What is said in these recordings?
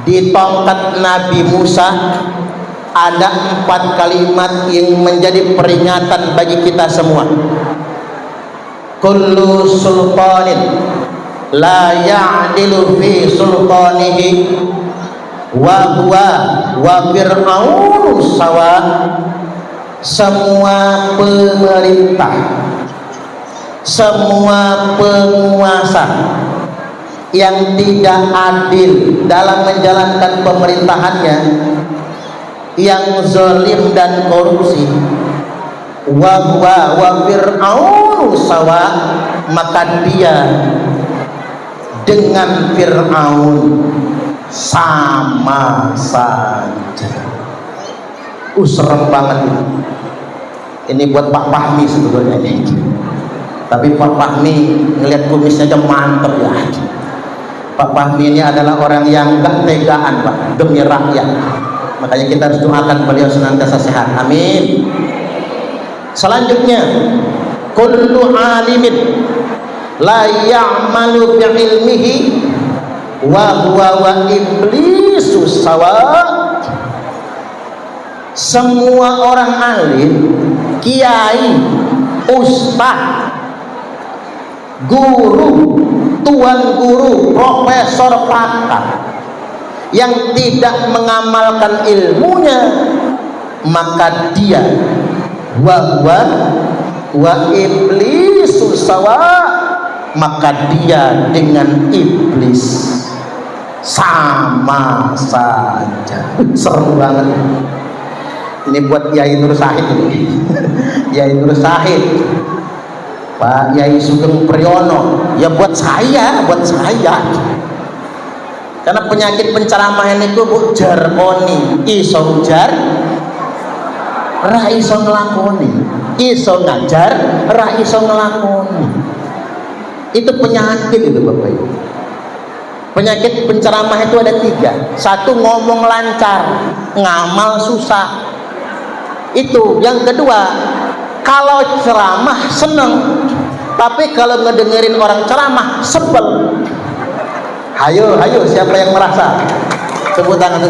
Di tongkat Nabi Musa ada 4 kalimat yang menjadi peringatan bagi kita semua. Kullu sultanin la ya'dilu fi sultanihi wa huwa wa fir'aunu sawa. Semua pemerintah, semua penguasa yang tidak adil dalam menjalankan pemerintahannya, yang zalim dan korupsi, wa fir'aunu sawa, maka dia dengan Fir'aun sama saja. Serem banget ini buat Pak Fahmi sebetulnya ini. Tapi Pak Fahmi ngelihat kumisnya aja mantep ya. Pak Fahmi ini adalah orang yang gak tegaan Pak, demi rakyat. Makanya kita harus doakan beliau senantiasa sehat, amin. Selanjutnya, kullu alimin la ya'malu bi'ilmihi wa huwa wa iblisu sawa. Semua orang alim, kiai, ustaz, guru, tuan guru, profesor, pakar yang tidak mengamalkan ilmunya, maka dia wa iblisu sawa, maka dia dengan iblis sama saja. Seru banget ini buat Yai Nur Syahid ini. Yai Nur Syahid, Pak Yai Sugeng Priyono, ya buat saya. Karena penyakit penceramaan itu bu jarkoni, iso ujar, ra iso ngelakoni, iso ngajar, ra iso ngelakoni. Itu penyakit itu Bapak Ibu. Penyakit penceramah itu ada 3. 1, ngomong lancar, ngamal susah. Itu. Yang kedua, kalau ceramah seneng, tapi kalau ngedengerin orang ceramah sebel. Hayo siapa yang merasa? Tepuk tangan.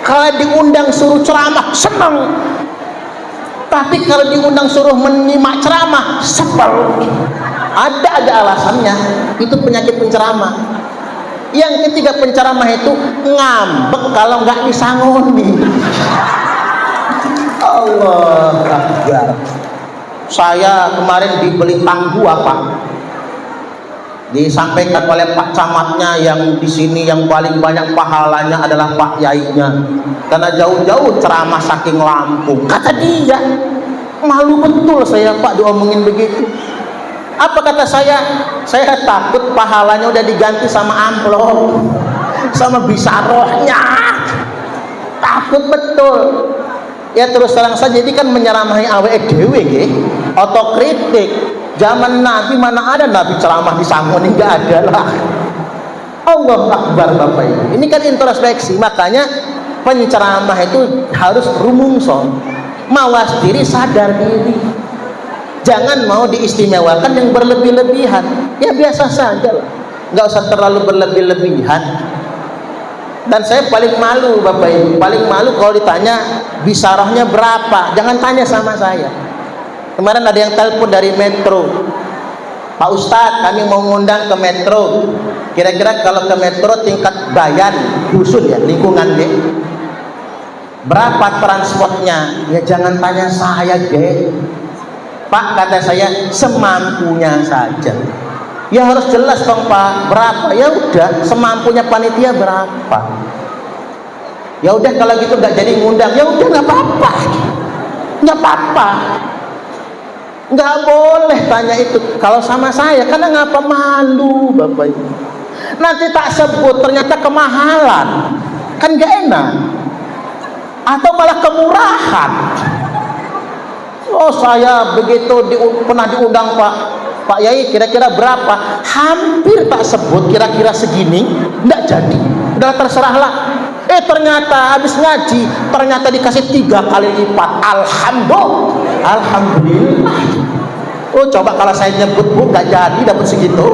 Kalau diundang suruh ceramah seneng, tapi kalau diundang suruh menyimak ceramah sebel. Ada aja alasannya. Itu penyakit penceramah. Yang ketiga, penceramah itu ngambek kalau nggak disangoni. Allah Akbar. Saya kemarin dibeli tangguh Pak, disampaikan oleh Pak Camatnya yang di sini yang paling banyak pahalanya adalah Pak Yainya, karena jauh-jauh ceramah saking Lampung. Kata dia, malu betul saya Pak diomongin begitu. Apa kata saya? Saya takut pahalanya udah diganti sama amplop, sama bisarohnya. Takut betul. Ya terus terang saja, jadi kan menyeramahi awake dhewe nggih, otokritik. Zaman Nabi mana ada Nabi ceramah disangoni, enggak ada lah. Allah Akbar Bapak Ibu. Ini kan introspeksi, makanya penceramah itu harus rumungso, mawas diri, sadar diri. Jangan mau diistimewakan yang berlebih-lebihan. Ya biasa saja lah, nggak usah terlalu berlebih-lebihan. Dan saya paling malu Bapak Ibu, paling malu kalau ditanya bisarahnya berapa. Jangan tanya sama saya. Kemarin ada yang telepon dari Metro, Pak Ustadz kami mau ngundang ke Metro, kira-kira kalau ke Metro tingkat bayan dusun ya, lingkungan deh, berapa transportnya? Ya jangan tanya saya deh Pak, kata saya, semampunya saja. Ya harus jelas dong Pak, berapa? Ya udah, semampunya panitia berapa. Ya udah kalau gitu nggak jadi ngundang, ya udah nggak apa-apa, nggak boleh tanya itu kalau sama saya, karena ngapa malu Bapak Ibu. Nanti tak sebut ternyata kemahalan, kan nggak enak, atau malah kemurahan. Oh saya begitu pernah diundang Pak Yai, kira-kira berapa? Hampir tak sebut, kira-kira segini, enggak jadi. Udah terserahlah. Ternyata habis ngaji, ternyata dikasih 3 kali lipat. Alhamdulillah. Oh coba kalau saya nyebut Bu, nggak jadi dapat segitu.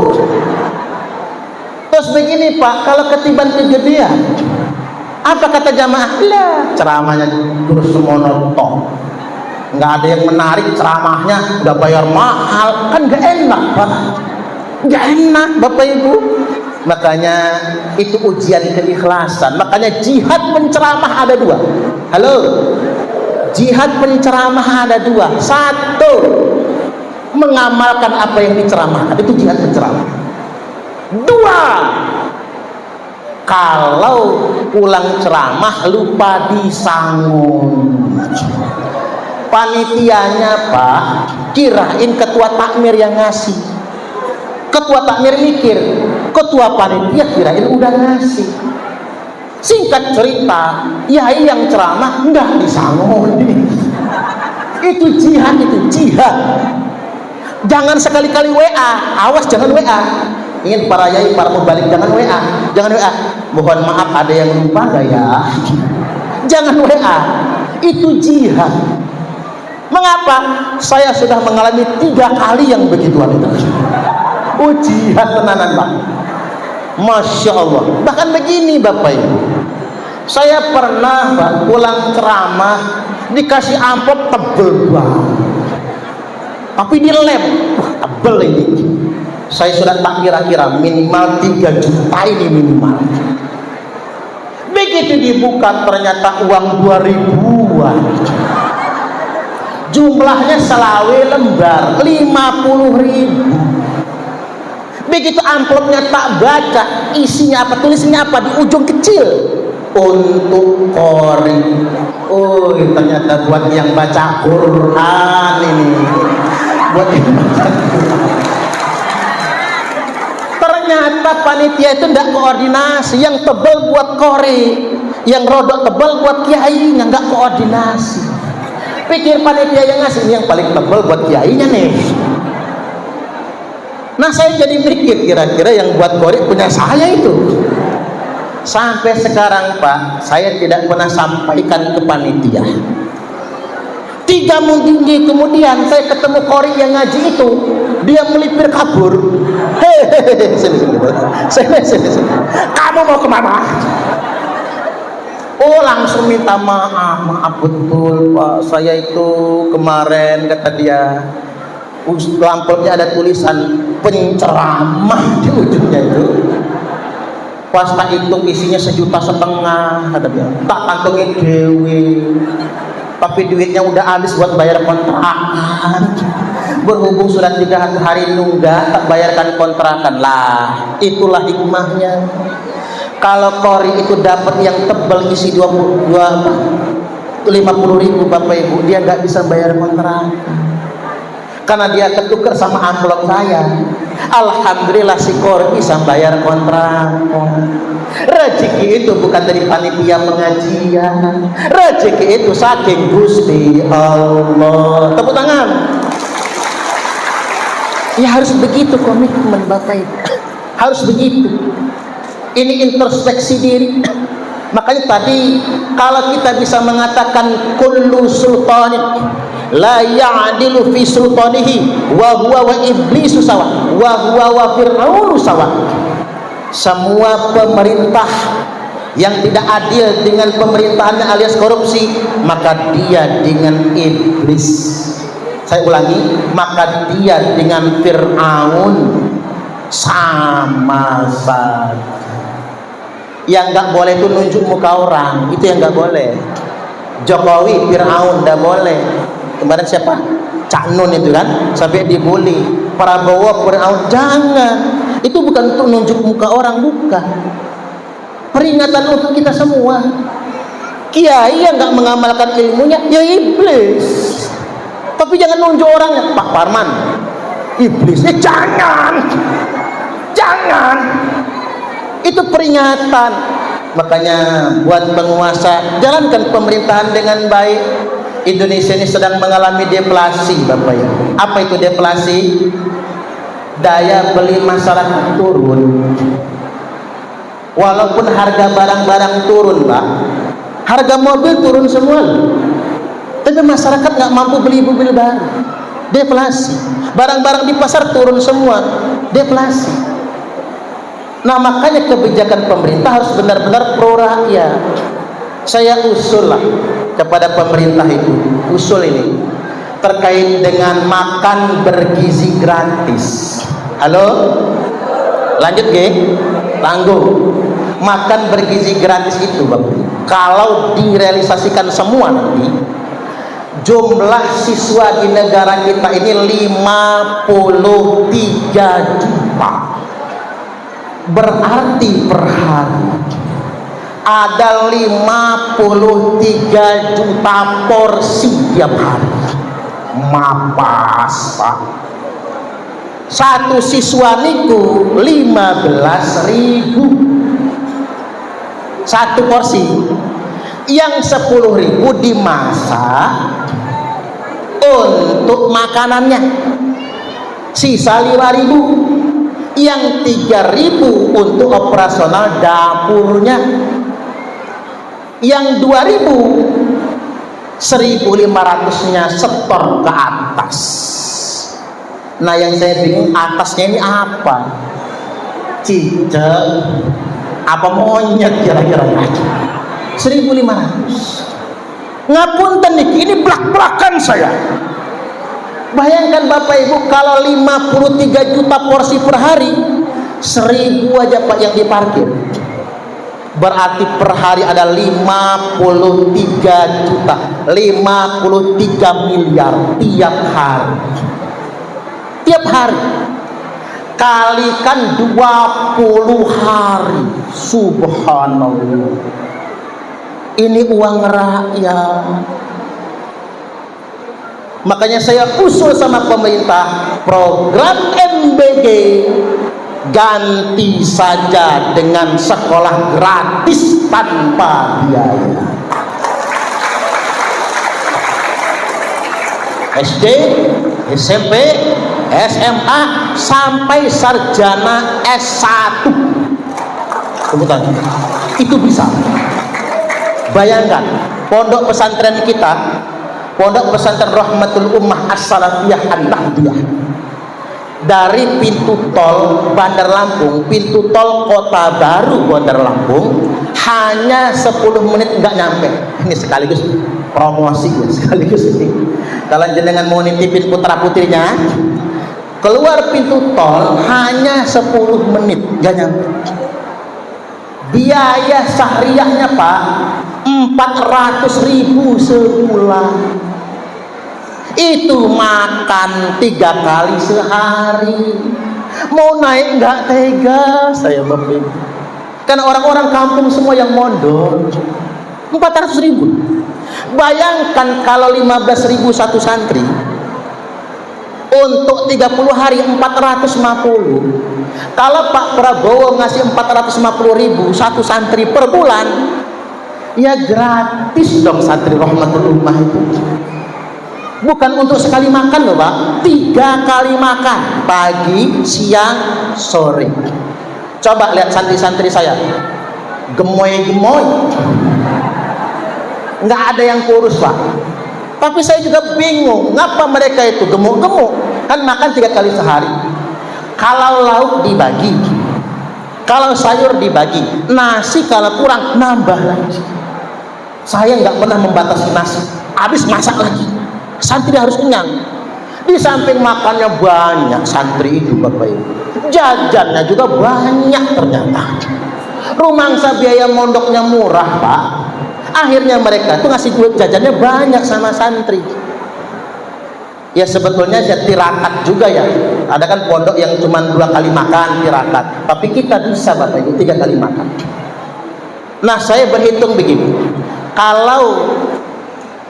Terus begini Pak, kalau ketiban kegedean, apa kata jamaah? Lah, ceramahnya terus semono tok. Nggak ada yang menarik ceramahnya, nggak bayar mahal, kan nggak enak Pak. Nggak enak Bapak Ibu. Makanya itu ujian keikhlasan. Makanya jihad penceramah ada dua. Halo, jihad penceramah ada dua. Satu, mengamalkan apa yang diceramahkan, itu jihad penceramah. Dua, kalau pulang ceramah lupa disangun, panitianya Pak, kirain ketua takmir yang ngasih. Ketua takmir mikir, ketua panitia kirain udah ngasih. Singkat cerita, yai yang ceramah enggak disangun. Itu jihad, itu jihad. Jangan sekali-kali WA, awas jangan WA. Ingin para yai, para mubalik, jangan WA, jangan WA. Mohon maaf ada yang lupa gak ya? Jangan WA, itu jihad. Mengapa? Saya sudah mengalami 3 kali yang begituan itu. Oh, jihad tenanan Pak. Masya Allah. Bahkan begini Bapak Ibu, saya pernah Pak pulang ceramah dikasih amplop tebel banget, tapi dilem, wah tebel ini. Saya sudah tak kira-kira minimal 3 juta ini minimal. Begitu dibuka ternyata uang 2000-an. Jumlahnya selawe lembar 50.000. Begitu amplopnya tak baca, isinya apa, tulisnya apa di ujung kecil, untuk qori. Oh, ternyata buat yang baca Quran ini, buat yang baca Quran. Ternyata panitia itu tidak koordinasi. Yang tebal buat qori, yang rodok tebal buat kiainya, nggak koordinasi. Pikir panitia yang ngasih, ini yang paling tebal buat kiainya nih. Nah, saya jadi mikir, kira-kira yang buat qori punya saya itu. Sampai sekarang Pak, saya tidak pernah sampaikan ke panitia. 3 minggu kemudian saya ketemu qori yang ngaji itu, dia melipir kabur. Hehehe, sini. Kamu mau kemana? Oh, langsung minta maaf betul Pak, saya itu kemarin, kata dia, amplopnya ada tulisan penceramah di ujungnya itu. Pas tak hitung isinya 1,5 juta, kata dia. Tak kantongin dewe, tapi duitnya udah habis buat bayar kontrakan. Berhubung sudah 3 hari nunggak, tak bayarkan kontrakan. Lah, itulah hikmahnya. Kalau qori itu dapat yang tebal isi 50.000 Bapak Ibu, dia nggak bisa bayar kontrakan. Karena dia ketukar sama amplop saya. Alhamdulillah si qori bisa bayar kontrakan. Rezeki itu bukan dari panitia pengajian. Rezeki itu saking Gusti Allah. Tepuk tangan. Ya harus begitu komitmen Bapak Ibu. Harus begitu. Ini introspeksi diri. Makanya tadi kalau kita bisa mengatakan kullu sultanin la ya'dilu fi sultanihi wa huwa wa iblisu sawa wa huwa wa fir'aunu sawa. Semua pemerintah yang tidak adil dengan pemerintahannya alias korupsi, maka dia dengan iblis. Saya ulangi, maka dia dengan Fir'aun sama saja. Yang nggak boleh itu nunjuk muka orang, itu yang nggak boleh. Jokowi, Fir'aun nggak boleh. Kemarin siapa? Cak Nun itu kan sampai dibully. Prabowo, Fir'aun, jangan. Itu bukan untuk nunjuk muka orang, bukan. Peringatan untuk kita semua. Kiai yang nggak mengamalkan ilmunya, ya iblis. Tapi jangan nunjuk orangnya. Pak Parman, iblis. Jangan. Itu peringatan. Makanya buat penguasa, jalankan pemerintahan dengan baik. Indonesia ini sedang mengalami deflasi Bapak Ibu. Apa itu deflasi? Daya beli masyarakat turun. Walaupun harga barang-barang turun Pak, harga mobil turun semua, tapi masyarakat nggak mampu beli mobil baru. Deflasi. Barang-barang di pasar turun semua. Deflasi. Nah makanya kebijakan pemerintah harus benar-benar pro rakyat. Saya usul lah kepada pemerintah itu, usul ini terkait dengan makan bergizi gratis. Halo, lanjut ge, tanggung. Makan bergizi gratis itu Bapak, kalau direalisasikan semua nanti jumlah siswa di negara kita ini 53 juta. Berarti per hari ada 53 juta porsi tiap hari. Mapas Pak. Satu siswa niku 15.000 satu porsi. Yang 10.000 dimasak untuk makanannya, sisa 5.000. Yang 3.000 untuk operasional dapurnya, yang 2.000 1.500-nya setor ke atas. Nah yang saya bingung, atasnya ini apa? Cicak apa monyet kira-kira? 1.500. Ngapunten nih, ini belak-belakan saya. Bayangkan Bapak Ibu, kalau 53 juta porsi per hari, 1.000 aja Pak yang diparkir, berarti per hari ada 53 juta, 53 miliar tiap hari. Tiap hari kalikan 20 hari, subhanallah. Ini uang rakyat. Makanya saya usul sama pemerintah, program MBG ganti saja dengan sekolah gratis tanpa biaya. SD, SMP, SMA sampai sarjana S1. Sebutan. Itu bisa. Bayangkan, pondok pesantren kita, Pondok Pesantren Rahmatul Ummah As-Salafiyah An-Nahdiyah, dari pintu tol Bandar Lampung, pintu tol Kota Baru Bandar Lampung, hanya 10 menit nggak nyampe. Ini sekaligus promosi ya, sekaligus ini. Kalau jenengan mau nitipin putra putrinya, keluar pintu tol hanya 10 menit nggak nyampe. Biaya sahriyahnya Pak 400.000 sebulan. Itu makan 3 kali sehari. Mau naik nggak tega saya Bapak. Karena orang-orang kampung semua yang mondok. 400.000. Bayangkan kalau 15.000 satu santri, untuk 30 hari 450. Kalau Pak Prabowo ngasih 450.000 satu santri per bulan, ya gratis dong santri Rahmatul Ummah itu. Bukan untuk sekali makan loh Pak, 3 kali makan, pagi, siang, sore. Coba lihat santri-santri saya, gemoy-gemoy, nggak ada yang kurus Pak. Tapi saya juga bingung, ngapa mereka itu gemuk-gemuk? Kan makan 3 kali sehari. Kalau lauk dibagi, kalau sayur dibagi, nasi kalau kurang nambah lagi. Saya nggak pernah membatasi nasi, habis masak lagi. Santri harus kenyang. Di samping makannya banyak santri itu Bapak Ibu, jajannya juga banyak ternyata. Rumangsa biaya mondoknya murah Pak. Akhirnya mereka itu ngasih duit jajannya banyak sama santri. Ya sebetulnya ya tirakat juga ya. Ada kan pondok yang cuma 2 kali makan tirakat, tapi kita bisa Bapak Ibu 3 kali makan. Nah saya berhitung begini, kalau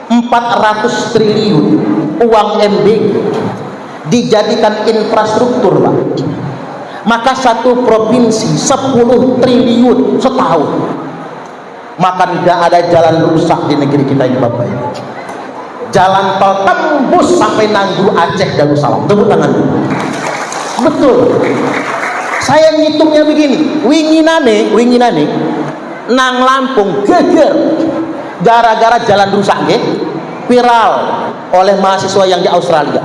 400 triliun uang MBG dijadikan infrastruktur Pak, maka satu provinsi 10 triliun setahun. Maka tidak ada jalan rusak di negeri kita ini Bapak Ibu. Jalan tol tembus sampai Nanggu, Aceh, Darussalam. Tepuk tangan. Betul. Saya ngitungnya begini, winginane nang Lampung geger gara-gara jalan rusak nggih, viral oleh mahasiswa yang di Australia.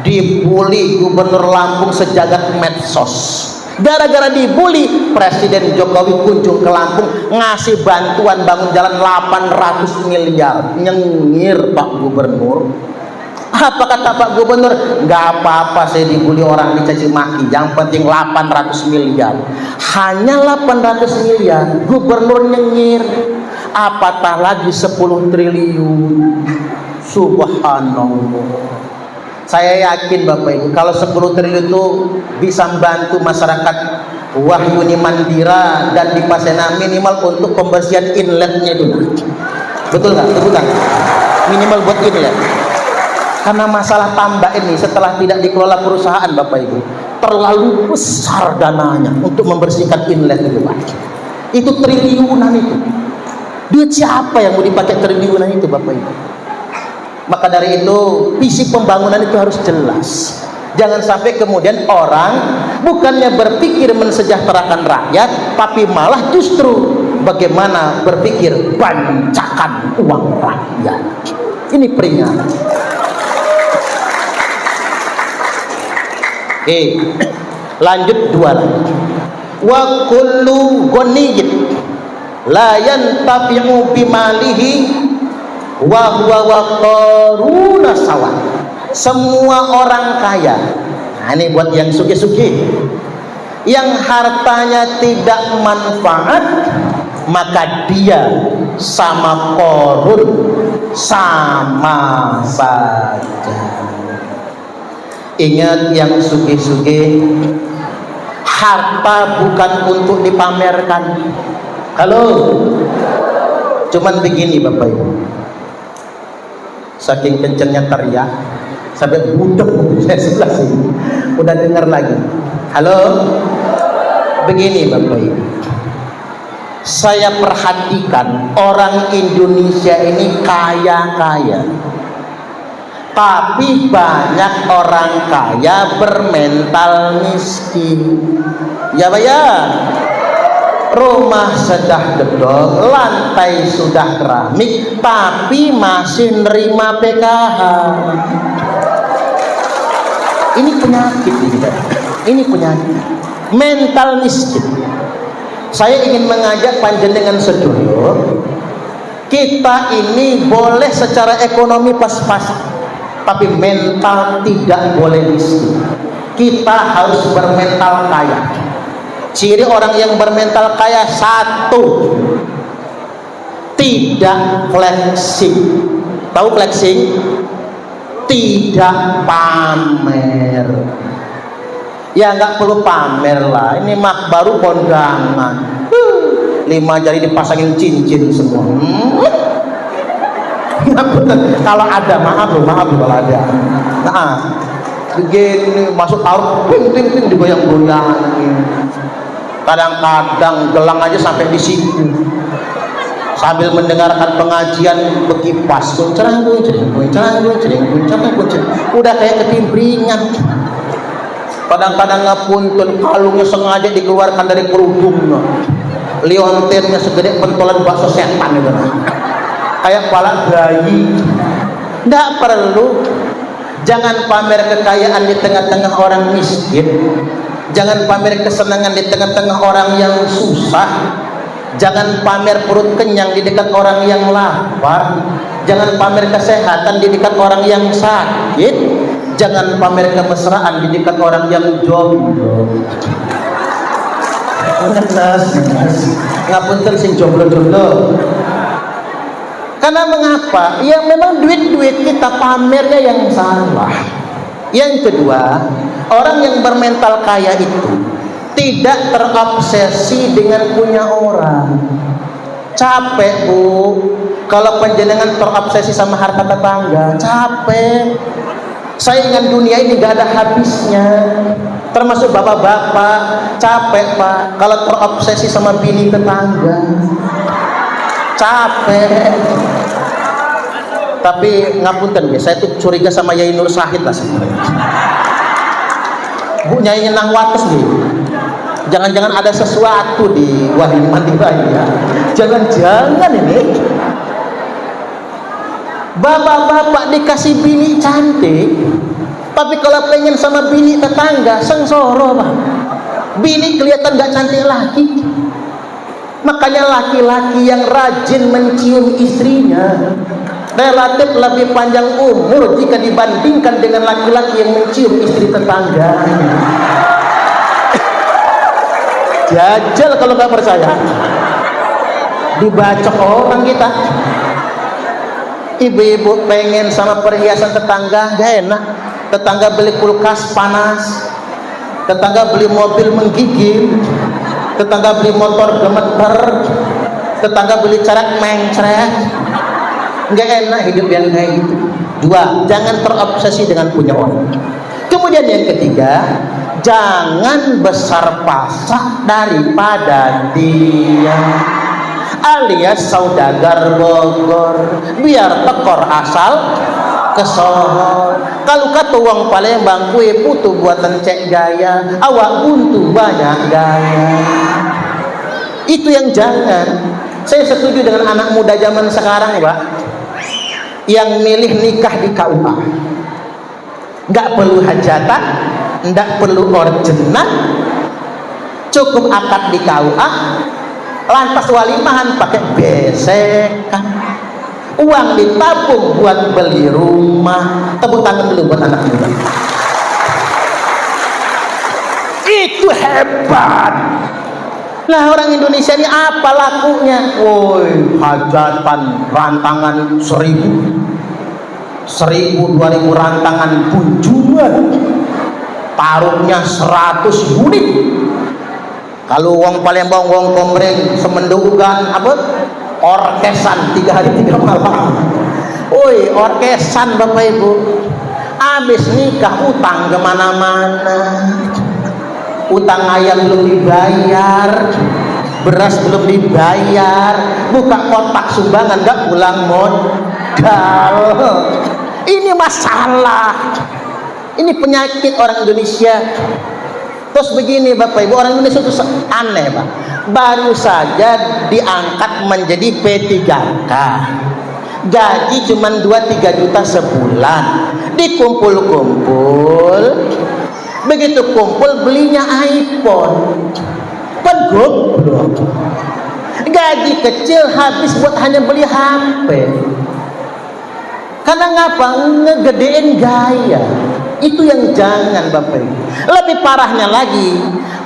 Dibully gubernur Lampung sejagat medsos. Gara-gara dibully, Presiden Jokowi kunjung ke Lampung ngasih bantuan bangun jalan 800 miliar. Nyengir Pak Gubernur. Apa kata Pak Gubernur? Nggak apa-apa saya dibully orang, dicaci maki, yang penting 800 miliar. Hanya 800 miliar, Gubernur nyengir. Apatah lagi 10 triliun. Subhanallah. Saya yakin Bapak Ibu, kalau 10 triliun itu bisa membantu masyarakat Wahyuni Mandira dan di Pasena minimal untuk pembersihan inletnya itu. Betul nggak? Betul kan? Minimal buat inlet. Karena masalah tambak ini setelah tidak dikelola perusahaan Bapak Ibu, terlalu besar dananya untuk membersihkan inlet itu Pak. Itu triliunan itu. Duit siapa yang mau dipakai triliunan itu Bapak Ibu? Maka dari itu visi pembangunan itu harus jelas. Jangan sampai kemudian orang bukannya berpikir mensejahterakan rakyat, tapi malah justru bagaimana berpikir bancakan uang rakyat. Ini peringatan. Lanjut 2 lagi. Wa kullu ghaniyyin la yantafi'u bimalihi wa huwa waqaruna sawa. Semua orang kaya, nah ini buat yang sugih-sugih, yang hartanya tidak manfaat, maka dia sama Qarun sama saja. Ingat yang sugih-sugih, harta bukan untuk dipamerkan. Halo, cuman begini Bapak Ibu, saking kencengnya teriak sampai budak saya sebelah sini udah dengar lagi. Halo, begini Bapak Ibu, saya perhatikan orang Indonesia ini kaya-kaya, tapi banyak orang kaya bermental miskin. Ya Pak ya, rumah sudah gedong, lantai sudah keramik, tapi masih nerima PKH. Ini penyakit ini penyakit mental miskin. Saya ingin mengajak panjenengan sedulur, kita ini boleh secara ekonomi pas-pasan, tapi mental tidak boleh miskin. Kita harus bermental kaya. Ciri orang yang bermental kaya, 1, tidak flexing. Tahu flexing? Tidak pamer. Ya nggak perlu pamer lah, ini mah baru kondangan, 5 jari dipasangin cincin semua. Kalau ada, maaf kalau ada. Nah, begini masuk tahun, ting digoyang-goyang. Kadang-kadang gelang aja sampai di situ. Sambil mendengarkan pengajian berkipas, udah kayak ketimbringan. Kadang-kadang ngapunten, kalungnya sengaja dikeluarkan dari kerudungnya, liontinnya segede pentolan bakso setan itu, kayak kepala bayi. Nggak perlu. Jangan pamer kekayaan di tengah-tengah orang miskin. Jangan pamer kesenangan di tengah-tengah orang yang susah. Jangan pamer perut kenyang di dekat orang yang lapar. Jangan pamer kesehatan di dekat orang yang sakit. Jangan pamer kemesraan di dekat orang yang jomblo. Ngapunten sing jomblo-jomblo. Karena mengapa? Ya memang duit-duit kita pamernya yang salah. Yang kedua, orang yang bermental kaya itu tidak terobsesi dengan punya orang. Capek Bu kalau panjenengan terobsesi sama harta tetangga, capek. Saingan dunia ini gak ada habisnya. Termasuk bapak-bapak, capek Pak kalau terobsesi sama bini tetangga, capek. Tapi ngapunten ya, saya tuh curiga sama Yai Nur Syahid lah sebenarnya. Bu Nyai Nyenang Wates nih, jangan-jangan ada sesuatu di Wahyuni Mandira ya. Jangan-jangan ini bapak-bapak dikasih bini cantik, tapi kalau pengen sama bini tetangga sengsoro Pak. bini kelihatan gak cantik lagi. Makanya laki-laki yang rajin mencium istrinya relatif lebih panjang umur jika dibandingkan dengan laki-laki yang mencium istri tetangga. Jajal kalau nggak percaya, dibacok orang kita. Ibu-ibu pengen sama perhiasan tetangga, gak enak. Tetangga beli kulkas panas, tetangga beli mobil menggigil, tetangga beli motor gemeter, tetangga beli carak mencret. Nggak enak hidup yang kayak gitu. Dua, jangan terobsesi dengan punya orang. Kemudian yang ketiga, jangan besar pasak daripada dia, alias saudagar Bogor biar tekor asal kesohor. Kalau kata uang Palembang kue putu buatan cek gaya, awak buntu banyak gaya. Itu yang jangan. Saya setuju dengan anak muda zaman sekarang, Pak, yang milih nikah di KUA. Nggak perlu hajatan, nggak perlu orjenan, cukup akad di KUA, lantas walimahan pakai besekan, uang ditabung buat beli rumah. Tepuk tangan dulu buat anak muda. Itu hebat. Lah orang Indonesia ini apa lakunya? Woi, hajatan rantangan 1000, 2000 rantangan kunjungan, taruhnya 100 unit. Kalau uang Palembang, uang Komreng, semendugan apa? Orkesan 3 hari 3 malam. Woi, orkesan Bapak Ibu. Habis nikah utang kemana-mana. Utang ayam belum dibayar, beras belum dibayar, buka kotak sumbangan gak pulang modal. Ini masalah, ini penyakit orang Indonesia. Terus begini Bapak Ibu, orang Indonesia itu aneh Pak, baru saja diangkat menjadi P3K, gaji cuma 2-3 juta sebulan, dikumpul-kumpul. Begitu kumpul belinya iPhone. Goblok. Gaji kecil habis buat hanya beli HP. Karena ngapa? Ngegedein gaya. Itu yang jangan Bapak Ibu. Lebih parahnya lagi,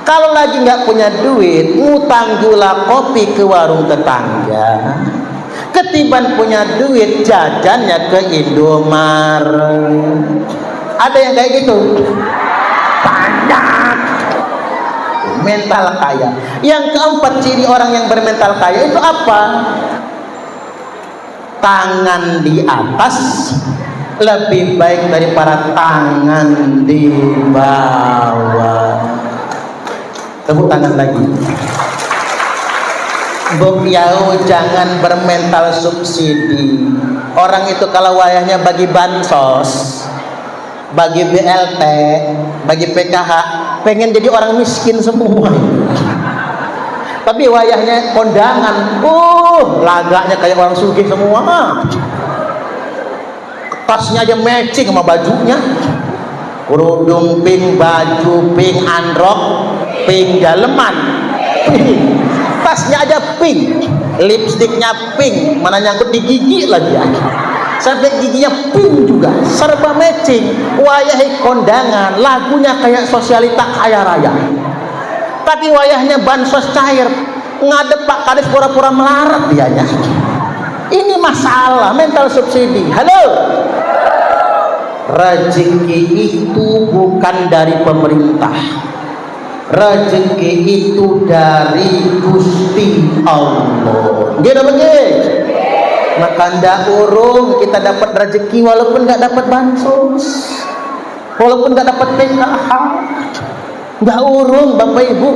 kalau lagi nggak punya duit, ngutang gula kopi ke warung tetangga. Ketiban punya duit, jajannya ke Indomaret. Ada yang kayak gitu? Banyak. Mental kaya. Yang keempat ciri orang yang bermental kaya itu apa? Tangan di atas lebih baik daripada tangan di bawah. Tepuk tangan lagi. Bok Yau, jangan bermental subsidi. Orang itu kalau wayahnya bagi bansos, bagi BLT, bagi PKH, pengen jadi orang miskin semua. Tapi wayahnya kondangan, lagaknya kayak orang sugih semua. Tasnya aja matching sama bajunya, kerudung pink, baju pink, androk pink, daleman pink, tasnya aja pink, lipstiknya pink, mana nyangkut di gigi lagi ya, sampai giginya pink juga, serba matching. Wayahnya kondangan, lagunya kayak sosialita kaya raya, tapi wayahnya bansos cair, ngadep Pak Kades pura-pura melarat dianya. Ini masalah mental subsidi. Halo, rezeki itu bukan dari pemerintah, rezeki itu dari Gusti Allah. Gitu begitu. Maka ndak urung kita dapat rezeki walaupun nggak dapat bansos, walaupun nggak dapat PKH, nggak urung Bapak Ibu.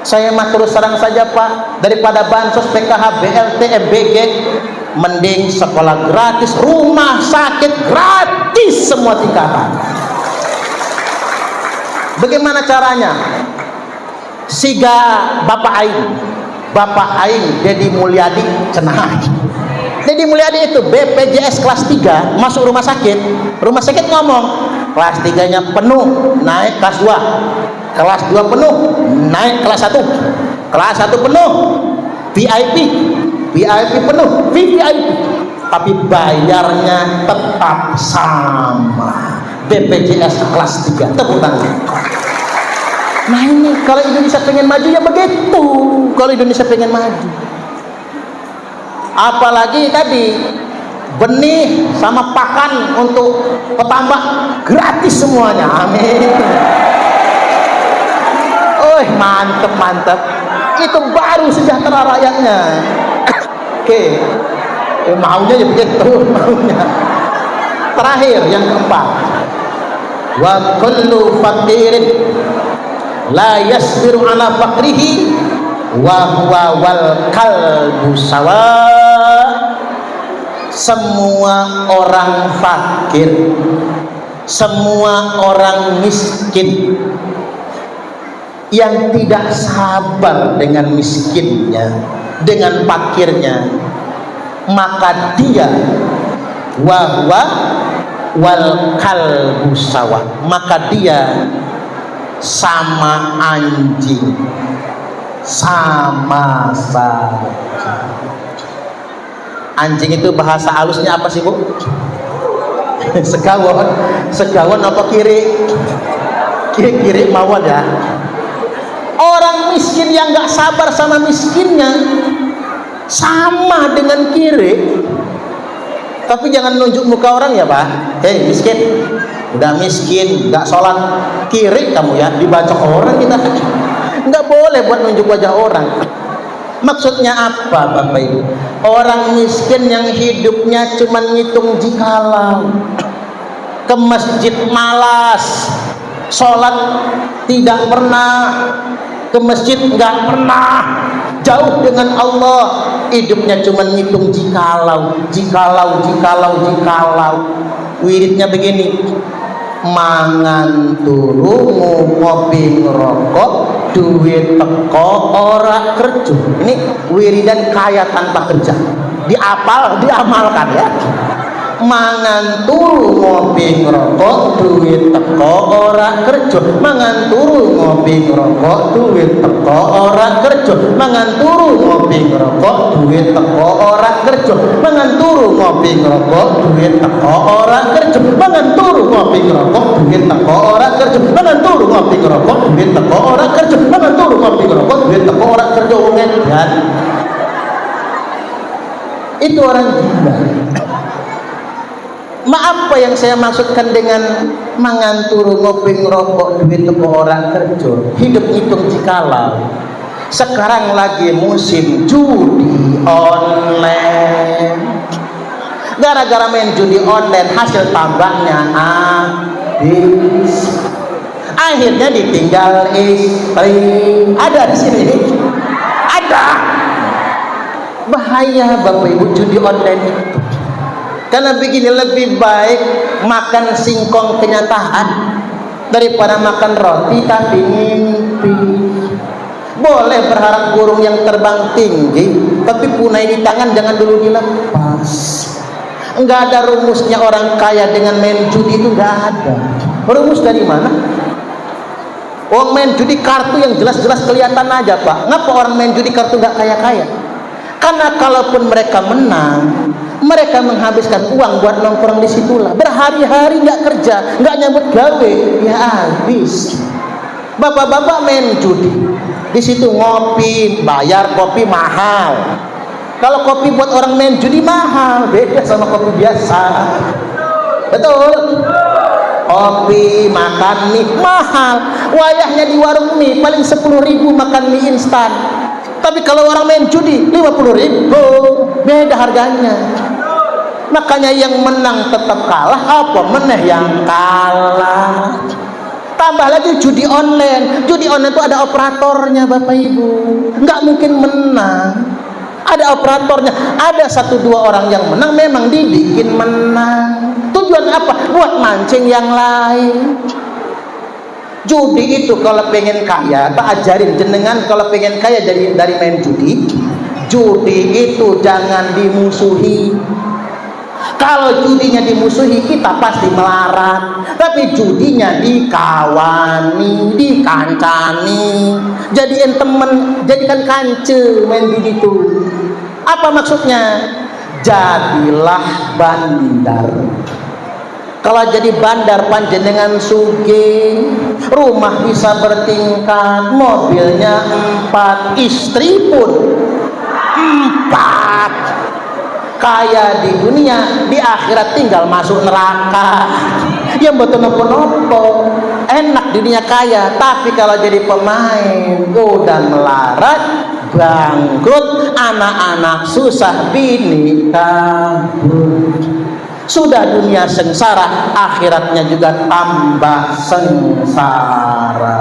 Saya mah terus serang saja Pak, daripada bansos, PKH, BLT, MBG, mending sekolah gratis, rumah sakit gratis semua tingkatan. Bagaimana caranya? Siga Bapak Aing Dedi Mulyadi cenah. Dedi Mulyadi itu BPJS kelas 3 masuk rumah sakit ngomong kelas 3-nya penuh, naik kelas 2, kelas 2 penuh, naik kelas 1. Kelas 1 penuh, VIP penuh, VVIP, tapi bayarnya tetap sama, BPJS kelas 3. Tepuk tangan. Nah ini kalau Indonesia pengen maju ya begitu. Kalau Indonesia pengen maju, apalagi tadi benih sama pakan untuk petambak gratis semuanya. Amin. Mantep. Itu baru sejahtera rakyatnya. Oke. Maunya ya begitu, maunya. Terakhir yang keempat. Wa kullu faqirin la yasbiru ala faqrihi wa huwa wal qalbu sawa. Semua orang fakir, semua orang miskin yang tidak sabar dengan miskinnya, dengan fakirnya, maka dia wahwa wal kalbu sawa, maka dia sama anjing, sama saja. Anjing itu bahasa halusnya apa sih, Bu? Segawon apa kiri mawon ya. Orang miskin yang nggak sabar sama miskinnya sama dengan kiri. Tapi jangan nunjuk muka orang ya, Pak. Hei miskin, udah miskin, nggak sholat, kiri kamu ya, dibacok orang kita. Nggak boleh buat nunjuk wajah orang. Maksudnya apa, Bapak Ibu? Orang miskin yang hidupnya cuma ngitung jikalau, ke masjid malas, sholat tidak pernah, ke masjid nggak pernah, jauh dengan Allah, hidupnya cuma ngitung jikalau. Wiridnya begini: mangan turu ngopi ngerokok duit teko ora kerja. Ini wiridan kaya tanpa kerja, diamalkan ya. Mangan turu ngopi ngerokok duit teko ora kerja, mangan turu ngopi ngerokok duit teko ora kerja, mangan turu ngopi ngerokok duit teko ora kerja, mangan turu ngopi ngerokok duit teko ora kerja, mangan turu ngopi ngerokok duit teko ora kerja, mangan turu ngopi ngerokok duit teko ora kerja, mangan turu ngopi ngerokok duit teko ora kerja. Kan itu orang gila. Apa yang saya maksudkan dengan mangan turu ngopi ngerokok duit teko orang kerja, hidup hitung jikalau. Sekarang lagi musim judi online. Gara-gara main judi online hasil tambahnya habis. Akhirnya ditinggal istri. Ada di sini? Ada. Bahaya Bapak Ibu judi online itu. Karena begini, lebih baik makan singkong kenyataan daripada makan roti tapi mimpi. Boleh berharap burung yang terbang tinggi, tapi punai di tangan jangan dulu dilepas. Enggak ada rumusnya orang kaya dengan main judi itu, enggak ada. Rumus dari mana? Orang main judi kartu yang jelas-jelas kelihatan aja, Pak. Ngapa orang main judi kartu enggak kaya-kaya? Karena kalaupun mereka menang, mereka menghabiskan uang buat nongkrong di situlah, berhari-hari nggak kerja, nggak nyambut gawe, ya habis. Bapak-bapak main judi, di situ ngopi, bayar kopi mahal. Kalau kopi buat orang main judi mahal, beda sama kopi biasa. Betul? Kopi, makan mie mahal. Wayahnya di warung mie paling 10.000 makan mie instan. Tapi kalau orang main judi 50.000, beda harganya. Makanya yang menang tetap kalah, apa meneh yang kalah. Tambah lagi judi online. Judi online itu ada operatornya Bapak Ibu, nggak mungkin menang. Ada operatornya. Ada 1-2 orang yang menang, memang dibikin menang. Tujuan apa? Buat mancing yang lain. Judi itu kalau pengen kaya, tak ajarin jenengan kalau pengen kaya dari main judi. Judi itu jangan dimusuhi. Kalau judinya dimusuhi, kita pasti melarat. Tapi judinya dikawani, dikancani, jadiin temen, jadikan kance main judi itu. Apa maksudnya? Jadilah bandar. Kalau jadi bandar panjenengan sugih, rumah bisa bertingkat, mobilnya 4, istri pun 4. Kaya di dunia, di akhirat tinggal masuk neraka. Yang betul nopo-nopo. Enak di dunia kaya, tapi kalau jadi pemain udah melarat, bangkrut, anak-anak susah, bini kabur. Sudah dunia sengsara, akhiratnya juga tambah sengsara.